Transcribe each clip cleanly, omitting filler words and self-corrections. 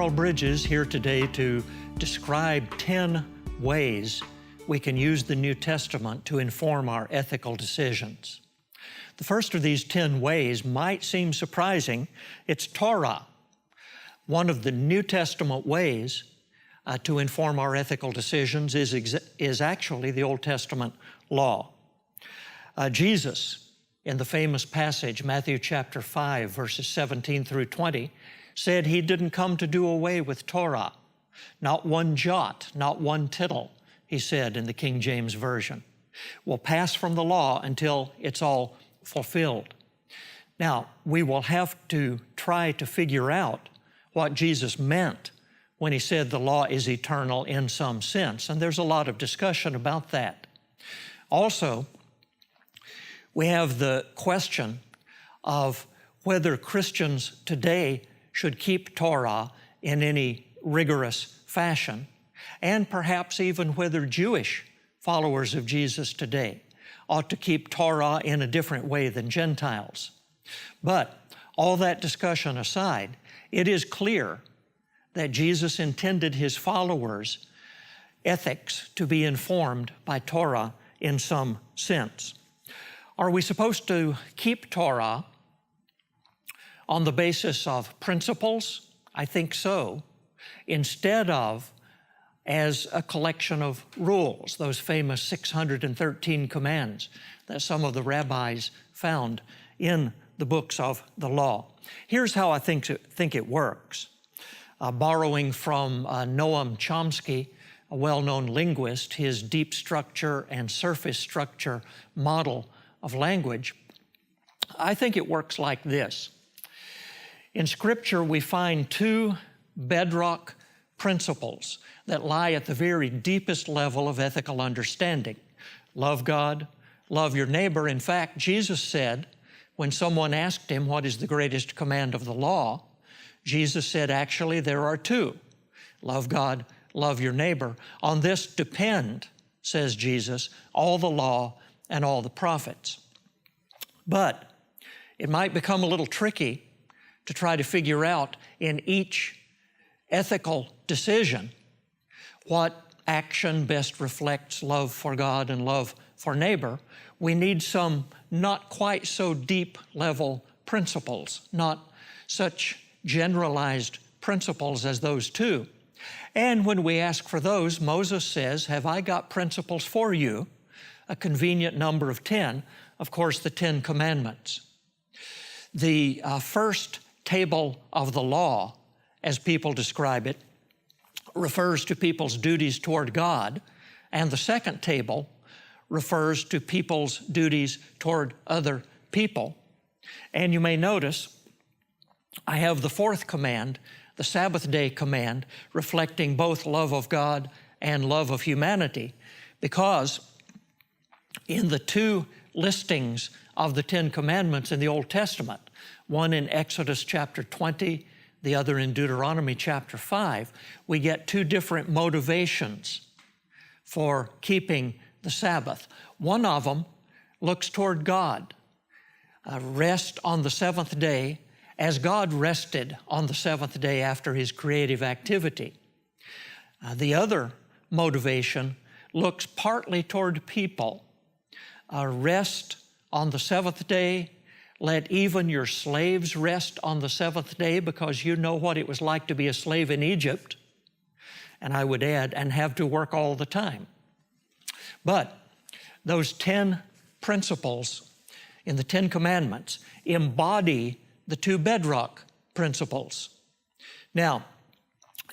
Carl Bridges here today to describe 10 ways we can use the New Testament to inform our ethical decisions. The first of these 10 ways might seem surprising. It's Torah. One of the New Testament ways to inform our ethical decisions is actually the Old Testament law. Jesus, in the famous passage, Matthew chapter 5, verses 17 through 20, said he didn't come to do away with Torah. Not one jot, not one tittle, he said in the King James Version, will pass from the law until it's all fulfilled. Now, we will have to try to figure out what Jesus meant when he said the law is eternal in some sense, and there's a lot of discussion about that. Also, we have the question of whether Christians today should keep Torah in any rigorous fashion, and perhaps even whether Jewish followers of Jesus today ought to keep Torah in a different way than Gentiles. But all that discussion aside, it is clear that Jesus intended his followers' ethics to be informed by Torah in some sense. Are we supposed to keep Torah on the basis of principles? I think so, instead of as a collection of rules, those famous 613 commands that some of the rabbis found in the books of the law. Here's how I think it works. Borrowing from Noam Chomsky, a well-known linguist, his deep structure and surface structure model of language, I think it works like this. In Scripture, we find two bedrock principles that lie at the very deepest level of ethical understanding. Love God, love your neighbor. In fact, Jesus said, when someone asked him what is the greatest command of the law, Jesus said, actually, there are two. Love God, love your neighbor. On this depend, says Jesus, all the law and all the prophets. But it might become a little tricky to try to figure out in each ethical decision what action best reflects love for God and love for neighbor. We need some not quite so deep level principles, not such generalized principles as those two. And when we ask for those, Moses says, have I got principles for you? A convenient number of 10, of course, the 10 Commandments. The first table of the law, as people describe it, refers to people's duties toward God, and the second table refers to people's duties toward other people. And you may notice I have the fourth command, the Sabbath day command, reflecting both love of God and love of humanity, because in the two listings of the 10 Commandments in the Old Testament, one in Exodus chapter 20, the other in Deuteronomy chapter 5, we get two different motivations for keeping the Sabbath. One of them looks toward God. Rest on the seventh day as God rested on the seventh day after his creative activity. The other motivation looks partly toward people. Rest on the seventh day. Let even your slaves rest on the seventh day, because you know what it was like to be a slave in Egypt. And I would add, and have to work all the time. But those 10 principles in the 10 Commandments embody the two bedrock principles. Now,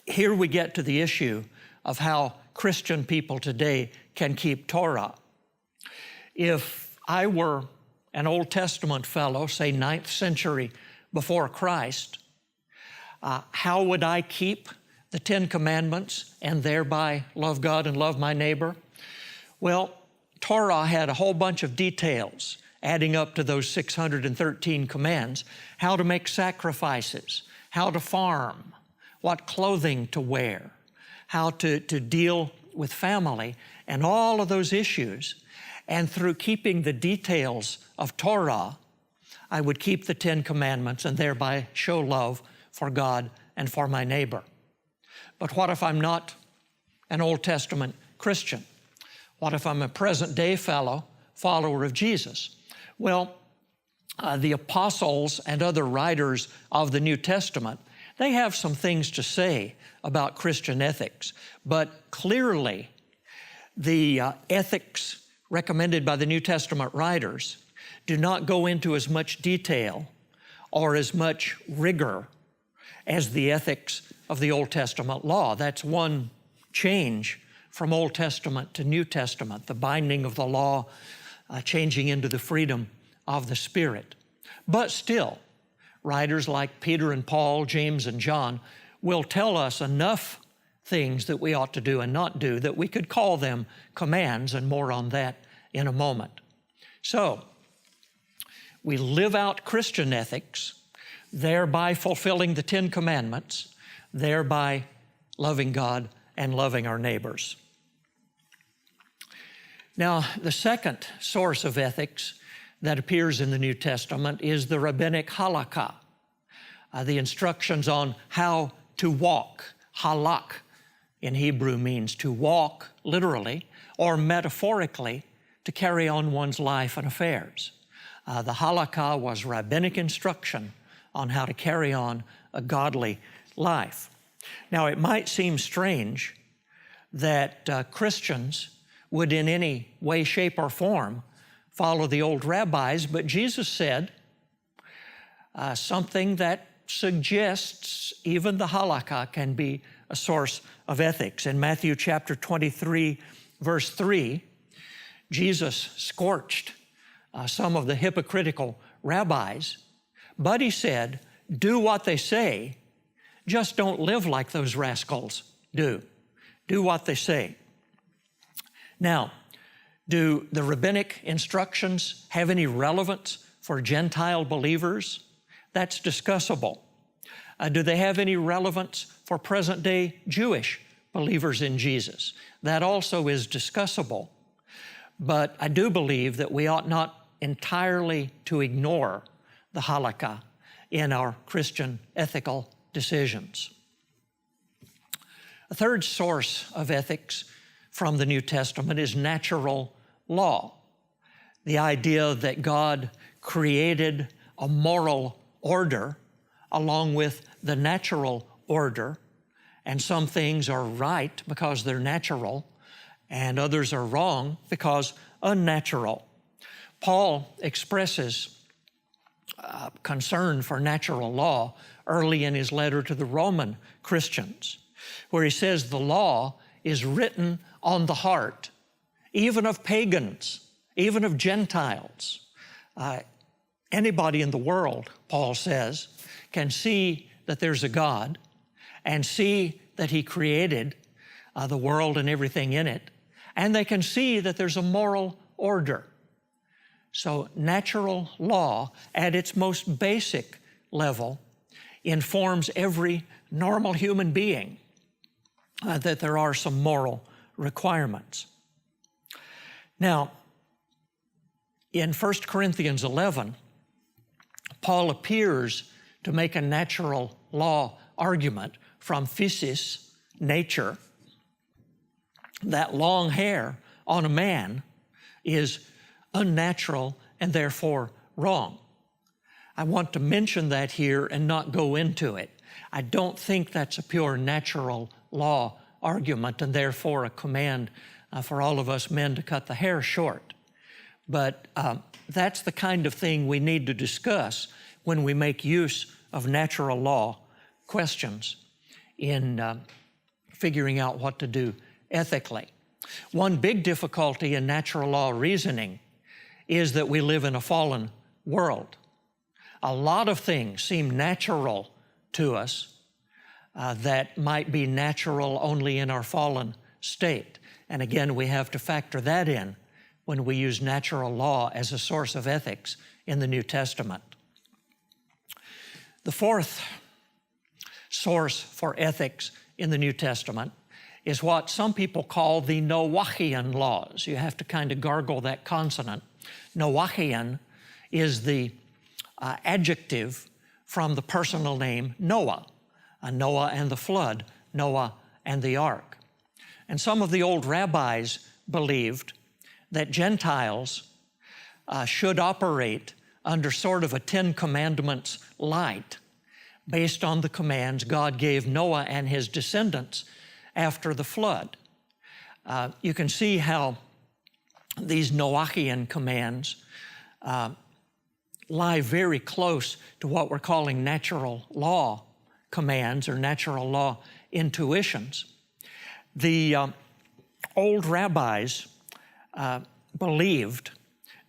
here we get to the issue of how Christian people today can keep Torah. If I were an Old Testament fellow, say 9th century before Christ, how would I keep the 10 Commandments and thereby love God and love my neighbor? Well, Torah had a whole bunch of details adding up to those 613 commands: how to make sacrifices, how to farm, what clothing to wear, how to deal with family, and all of those issues. And through keeping the details of Torah, I would keep the 10 Commandments and thereby show love for God and for my neighbor. But what if I'm not an Old Testament Christian? What if I'm a present-day follower of Jesus? Well, the apostles and other writers of the New Testament, they have some things to say about Christian ethics, but clearly the ethics recommended by the New Testament writers do not go into as much detail or as much rigor as the ethics of the Old Testament law. That's one change from Old Testament to New Testament, the binding of the law changing into the freedom of the Spirit. But still, writers like Peter and Paul, James and John will tell us enough things that we ought to do and not do that we could call them commands, and more on that in a moment. So, we live out Christian ethics, thereby fulfilling the 10 Commandments, thereby loving God and loving our neighbors. Now, the second source of ethics that appears in the New Testament is the Rabbinic halakha, the instructions on how to walk. Halak in Hebrew means to walk literally or metaphorically to carry on one's life and affairs. The halakha was rabbinic instruction on how to carry on a godly life. Now, it might seem strange that Christians would in any way, shape, or form follow the old rabbis, but Jesus said something that suggests even the halakha can be a source of ethics. In Matthew chapter 23, verse 3, Jesus scorched some of the hypocritical rabbis, but he said, do what they say, just don't live like those rascals do. Do what they say. Now, do the rabbinic instructions have any relevance for Gentile believers? That's discussable. Do they have any relevance for present-day Jewish believers in Jesus? That also is discussable. But I do believe that we ought not entirely to ignore the halakha in our Christian ethical decisions. A third source of ethics from the New Testament is natural law. The idea that God created a moral order along with the natural order, and some things are right because they're natural, and others are wrong because unnatural. Paul expresses concern for natural law early in his letter to the Roman Christians, where he says the law is written on the heart, even of pagans, even of Gentiles. Anybody in the world, Paul says, can see that there's a God and see that He created the world and everything in it, and they can see that there's a moral order. So natural law, at its most basic level, informs every normal human being that there are some moral requirements. Now, in 1 Corinthians 11, Paul appears to make a natural law argument from physis, nature, that long hair on a man is unnatural and therefore wrong. I want to mention that here and not go into it. I don't think that's a pure natural law argument and therefore a command for all of us men to cut the hair short. But that's the kind of thing we need to discuss when we make use of natural law questions in figuring out what to do ethically. One big difficulty in natural law reasoning is that we live in a fallen world. A lot of things seem natural to us that might be natural only in our fallen state. And again, we have to factor that in when we use natural law as a source of ethics in the New Testament. The fourth source for ethics in the New Testament is what some people call the Noachian laws. You have to kind of gargle that consonant. Noachian is the adjective from the personal name Noah. Noah and the flood, Noah and the ark. And some of the old rabbis believed that Gentiles should operate under sort of a Ten Commandments light, based on the commands God gave Noah and his descendants after the flood. You can see how these Noachian commands lie very close to what we're calling natural law commands or natural law intuitions. The old rabbis believed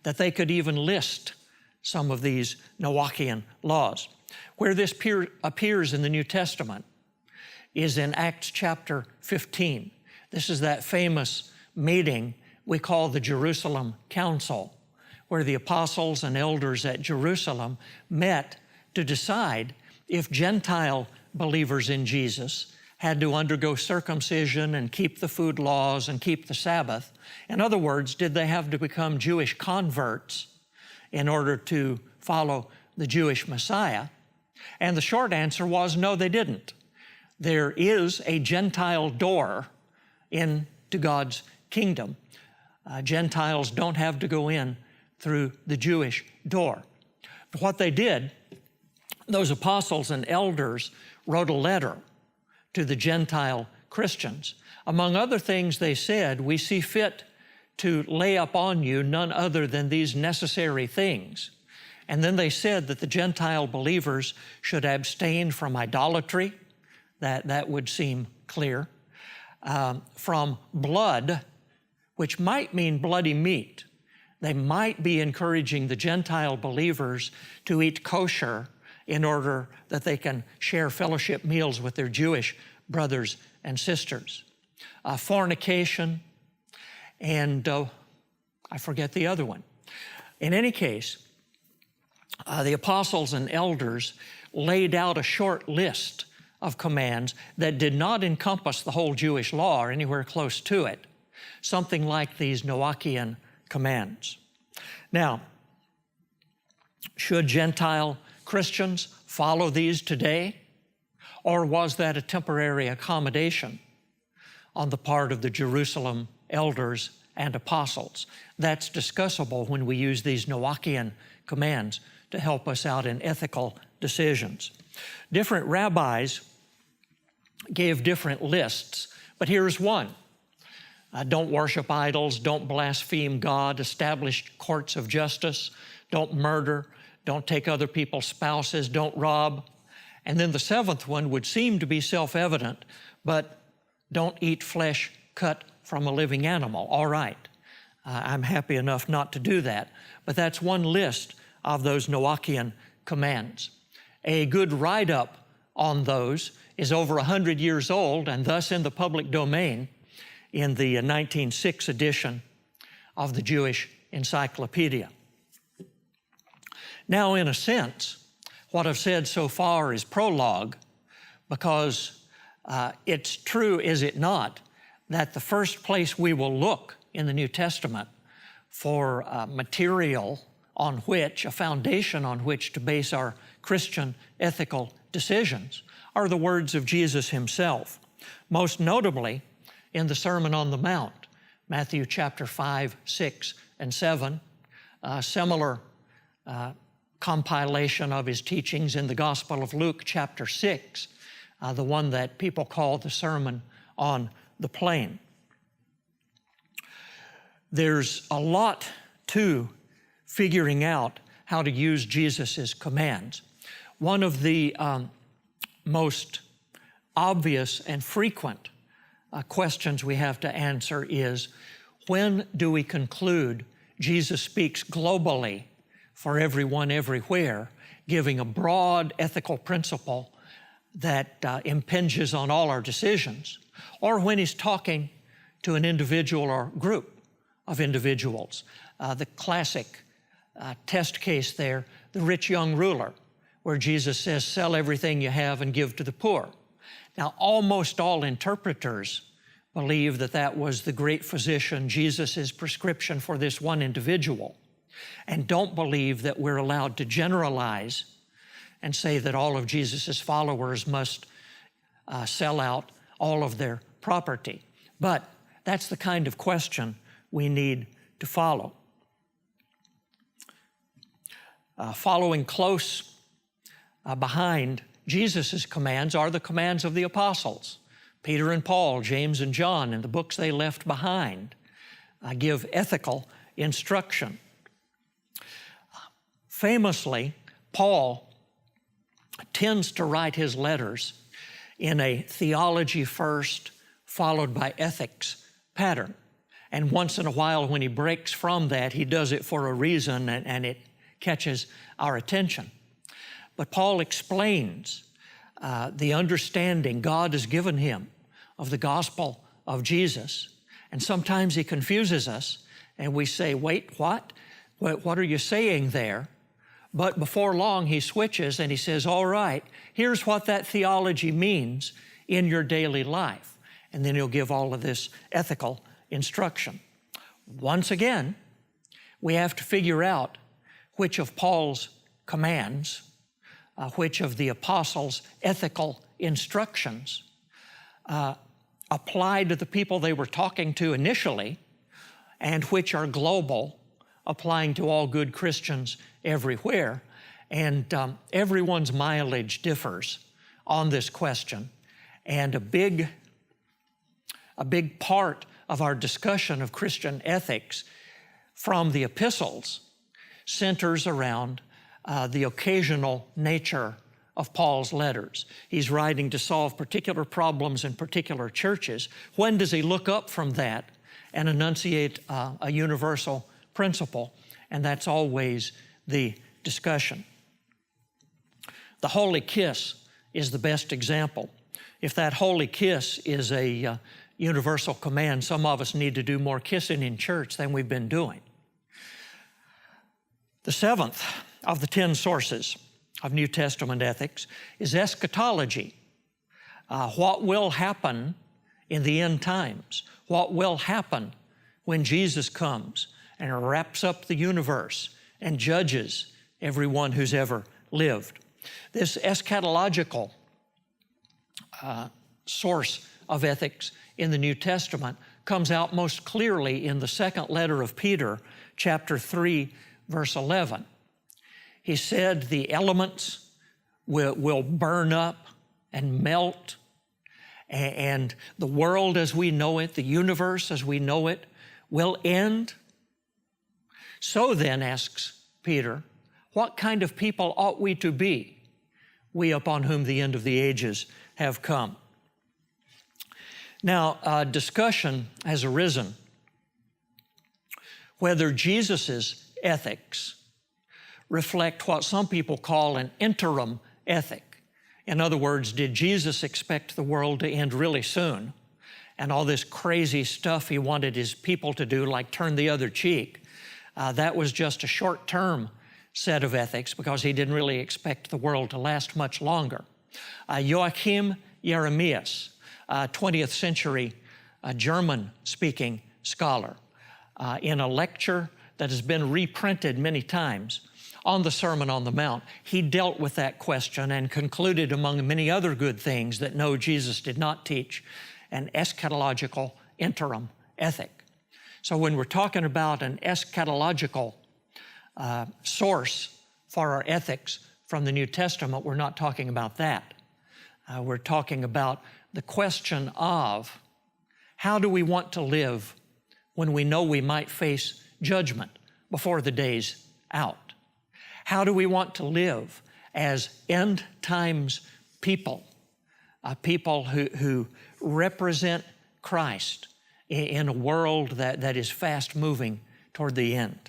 that they could even list some of these Noachian laws. Where this appears in the New Testament is in Acts chapter 15. This is that famous meeting we call the Jerusalem Council, where the apostles and elders at Jerusalem met to decide if Gentile believers in Jesus had to undergo circumcision and keep the food laws and keep the Sabbath. In other words, did they have to become Jewish converts in order to follow the Jewish Messiah? And the short answer was no, they didn't. There is a Gentile door into God's kingdom. Gentiles don't have to go in through the Jewish door. But what they did, those apostles and elders wrote a letter to the Gentile Christians. Among other things, they said, we see fit to lay upon you none other than these necessary things. And then they said that the Gentile believers should abstain from idolatry. That would seem clear. From blood, which might mean bloody meat. They might be encouraging the Gentile believers to eat kosher in order that they can share fellowship meals with their Jewish brothers and sisters. Fornication, and I forget the other one. In any case, the apostles and elders laid out a short list of commands that did not encompass the whole Jewish law or anywhere close to it, something like these Noachian commands. Now, should Gentile Christians follow these today, or was that a temporary accommodation on the part of the Jerusalem elders and apostles? That's discussable when we use these Noachian commands to help us out in ethical decisions. Different rabbis gave different lists, but here's one. Don't worship idols, don't blaspheme God, establish courts of justice, don't murder, don't take other people's spouses, don't rob. And then the seventh one would seem to be self-evident, but don't eat flesh cut from a living animal. All right, I'm happy enough not to do that, but that's one list of those Noachian commands. A good write-up on those is over 100 years old and thus in the public domain in the 1906 edition of the Jewish Encyclopedia. Now, in a sense, what I've said so far is prologue, because it's true, is it not, that the first place we will look in the New Testament for material on which, a foundation on which to base our Christian ethical decisions are the words of Jesus himself. Most notably in the Sermon on the Mount, Matthew chapter 5, 6, and 7, similar compilation of his teachings in the Gospel of Luke chapter 6, the one that people call the Sermon on the Plain. There's a lot to figuring out how to use Jesus' commands. One of the most obvious and frequent questions we have to answer is, when do we conclude Jesus speaks globally for everyone everywhere, giving a broad ethical principle that impinges on all our decisions, or when he's talking to an individual or group of individuals? The classic test case there, the rich young ruler, where Jesus says, sell everything you have and give to the poor. Now, almost all interpreters believe that that was the great physician, Jesus' prescription for this one individual, and don't believe that we're allowed to generalize and say that all of Jesus' followers must sell out all of their property. But that's the kind of question we need to follow. Following close behind Jesus' commands are the commands of the apostles. Peter and Paul, James and John, and the books they left behind give ethical instruction. Famously, Paul tends to write his letters in a theology first, followed by ethics pattern. And once in a while, when he breaks from that, he does it for a reason, and it catches our attention. But Paul explains the understanding God has given him of the gospel of Jesus. And sometimes he confuses us, and we say, wait, what? What are you saying there? But before long, he switches and he says, all right, here's what that theology means in your daily life. And then he'll give all of this ethical instruction. Once again, we have to figure out which of Paul's commands, which of the apostles' ethical instructions apply to the people they were talking to initially, and which are global, applying to all good Christians everywhere. And everyone's mileage differs on this question. And a big part of our discussion of Christian ethics from the epistles centers around the occasional nature of Paul's letters. He's writing to solve particular problems in particular churches. When does he look up from that and enunciate a universal principle? And that's always the discussion. The holy kiss is the best example. If that holy kiss is a universal command, some of us need to do more kissing in church than we've been doing. The seventh of the 10 sources of New Testament ethics is eschatology. What will happen in the end times? What will happen when Jesus comes and wraps up the universe and judges everyone who's ever lived? This eschatological source of ethics in the New Testament comes out most clearly in the second letter of Peter, chapter 3, verse 11. He said the elements will burn up and melt, and the world as we know it, the universe as we know it, will end. So then, asks Peter, what kind of people ought we to be, we upon whom the end of the ages have come? Now, discussion has arisen whether Jesus' ethics reflect what some people call an interim ethic. In other words, did Jesus expect the world to end really soon? And all this crazy stuff he wanted his people to do, like turn the other cheek, that was just a short-term set of ethics because he didn't really expect the world to last much longer. Joachim Jeremias, 20th century German-speaking scholar, in a lecture that has been reprinted many times on the Sermon on the Mount, he dealt with that question and concluded, among many other good things, that no, Jesus did not teach an eschatological interim ethic. So when we're talking about an eschatological source for our ethics from the New Testament, we're not talking about that. We're talking about the question of how do we want to live when we know we might face judgment before the day's out? How do we want to live as end times people, people who represent Christ in a world that is fast moving toward the end?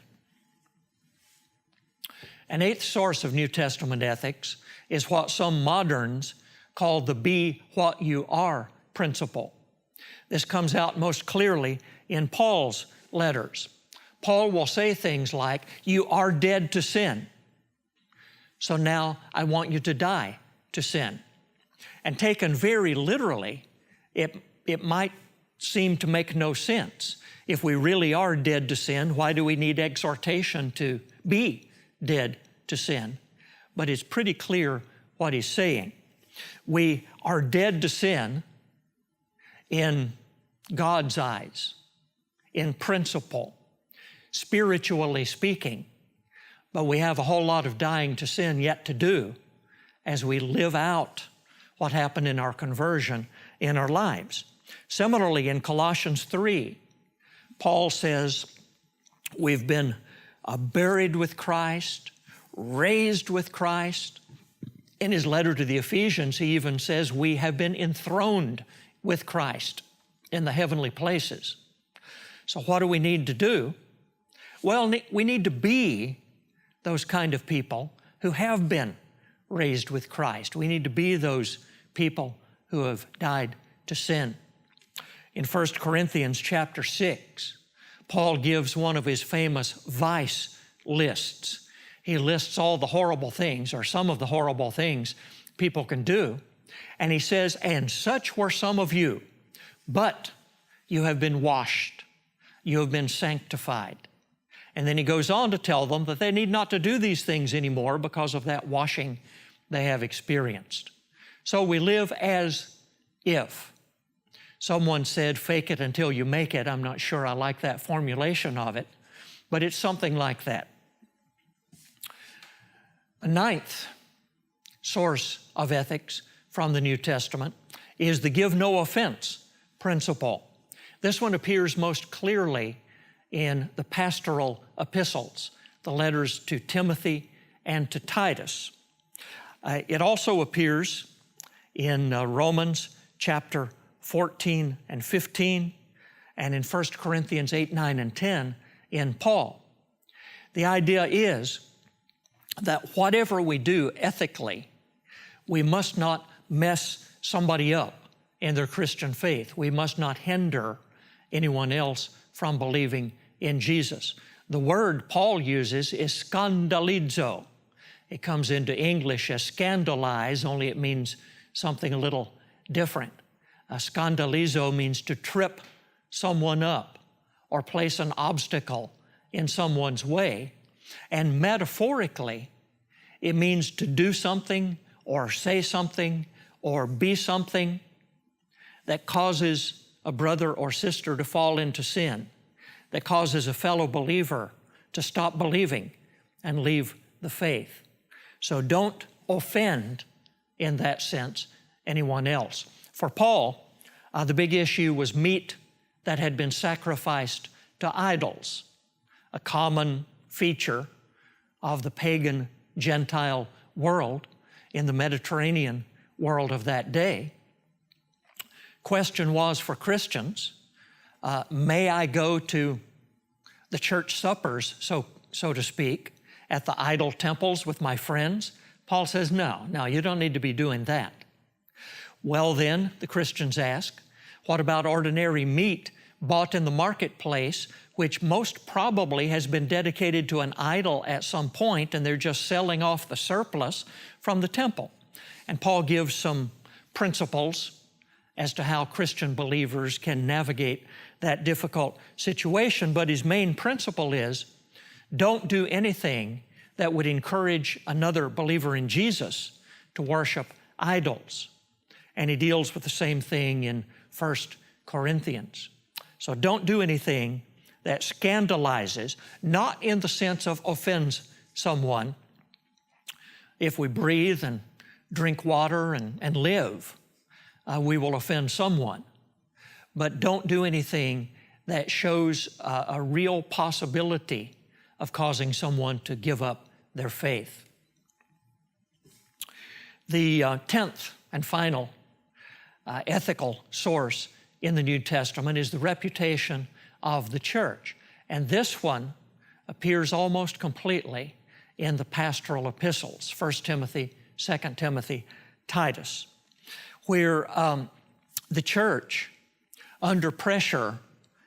An eighth source of New Testament ethics is what some moderns call the be what you are principle. This comes out most clearly in Paul's letters. Paul will say things like, you are dead to sin, so now I want you to die to sin. And taken very literally, it might seem to make no sense. If we really are dead to sin, why do we need exhortation to be dead to sin? But it's pretty clear what he's saying. We are dead to sin in God's eyes, in principle, spiritually speaking. But we have a whole lot of dying to sin yet to do as we live out what happened in our conversion in our lives. Similarly, in Colossians 3, Paul says we've been buried with Christ, raised with Christ. In his letter to the Ephesians, he even says we have been enthroned with Christ in the heavenly places. So what do we need to do? Well, we need to be those kind of people who have been raised with Christ. We need to be those people who have died to sin. In 1 Corinthians chapter 6, Paul gives one of his famous vice lists. He lists all the horrible things, or some of the horrible things people can do. And he says, and such were some of you, but you have been washed, you have been sanctified. And then he goes on to tell them that they need not to do these things anymore because of that washing they have experienced. So we live as if. Someone said, fake it until you make it. I'm not sure I like that formulation of it, but it's something like that. A ninth source of ethics from the New Testament is the give no offense principle. This one appears most clearly in the pastoral epistles, the letters to Timothy and to Titus. It also appears in Romans chapter 14 and 15, and in 1 Corinthians 8, 9, and 10 in Paul. The idea is that whatever we do ethically, we must not mess somebody up in their Christian faith. We must not hinder anyone else from believing in Jesus. The word Paul uses is skandalizo. It comes into English as scandalize, only it means something a little different. Skandalizo means to trip someone up or place an obstacle in someone's way. And metaphorically, it means to do something or say something or be something that causes a brother or sister to fall into sin, that causes a fellow believer to stop believing and leave the faith. So don't offend, in that sense, anyone else. For Paul, the big issue was meat that had been sacrificed to idols, a common feature of the pagan Gentile world in the Mediterranean world of that day. Question was for Christians, may I go to the church suppers, so to speak, at the idol temples with my friends? Paul says, no, you don't need to be doing that. Well then, the Christians ask, what about ordinary meat bought in the marketplace, which most probably has been dedicated to an idol at some point, and they're just selling off the surplus from the temple? And Paul gives some principles as to how Christian believers can navigate that difficult situation, but his main principle is, don't do anything that would encourage another believer in Jesus to worship idols. And he deals with the same thing in 1 Corinthians. So don't do anything that scandalizes, not in the sense of offends someone. If we breathe and drink water and live, we will offend someone. But don't do anything that shows a real possibility of causing someone to give up their faith. The 10th and final ethical source in the New Testament is the reputation of the church. And this one appears almost completely in the pastoral epistles, 1 Timothy, 2 Timothy, Titus, where the church, under pressure,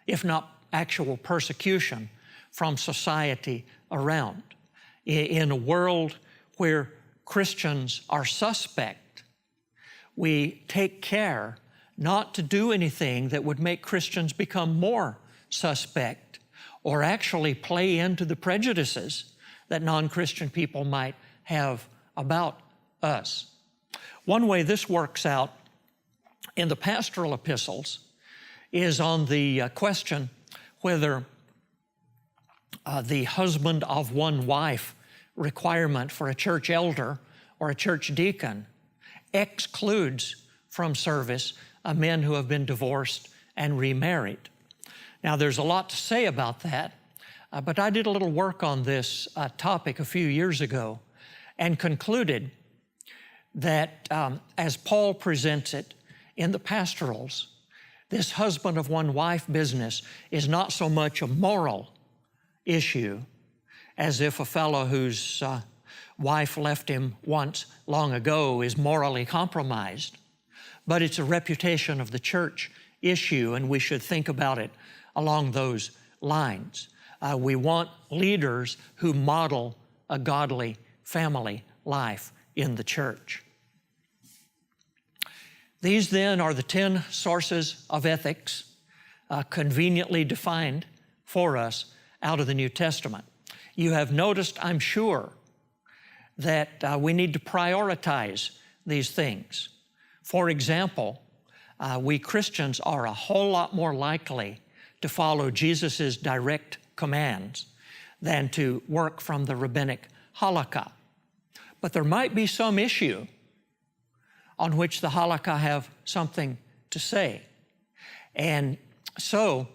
if not actual persecution from society around, in a world where Christians are suspect, we take care not to do anything that would make Christians become more suspect or actually play into the prejudices that non-Christian people might have about us. One way this works out in the pastoral epistles is on the question whether the husband of one wife requirement for a church elder or a church deacon excludes from service men who have been divorced and remarried. Now, there's a lot to say about that, but I did a little work on this topic a few years ago and concluded that as Paul presents it in the pastorals, this husband of one wife business is not so much a moral issue as if a fellow whose wife left him once long ago is morally compromised, but it's a reputation of the church issue, and we should think about it along those lines. We want leaders who model a godly family life in the church. These then are the 10 sources of ethics conveniently defined for us out of the New Testament. You have noticed, I'm sure, that we need to prioritize these things. For example, we Christians are a whole lot more likely to follow Jesus' direct commands than to work from the Rabbinic halakha. But there might be some issue on which the halakha have something to say. And so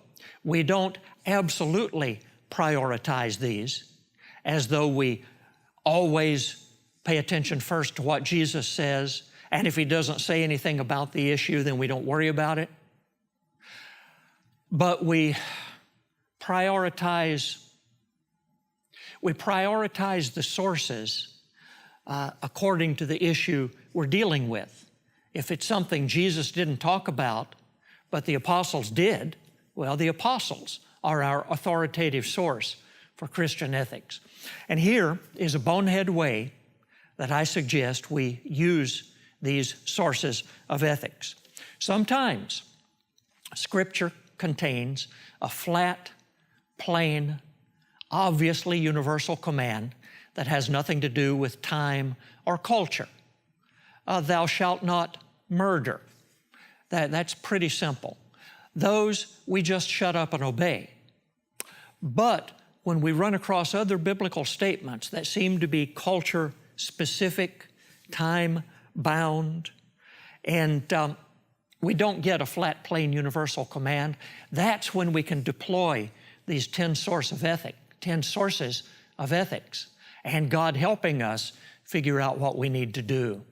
we don't absolutely prioritize these as though we always pay attention first to what Jesus says, and if he doesn't say anything about the issue, then we don't worry about it. But we prioritize the sources according to the issue we're dealing with. If it's something Jesus didn't talk about, but the apostles did, well, the apostles are our authoritative source for Christian ethics. And here is a bonehead way that I suggest we use these sources of ethics. Sometimes Scripture contains a flat, plain, obviously universal command that has nothing to do with time or culture. Thou shalt not murder. That's pretty simple. Those we just shut up and obey. But when we run across other biblical statements that seem to be culture-specific, time-bound, and we don't get a flat, plain, universal command, that's when we can deploy these 10 sources of ethics, and God helping us figure out what we need to do.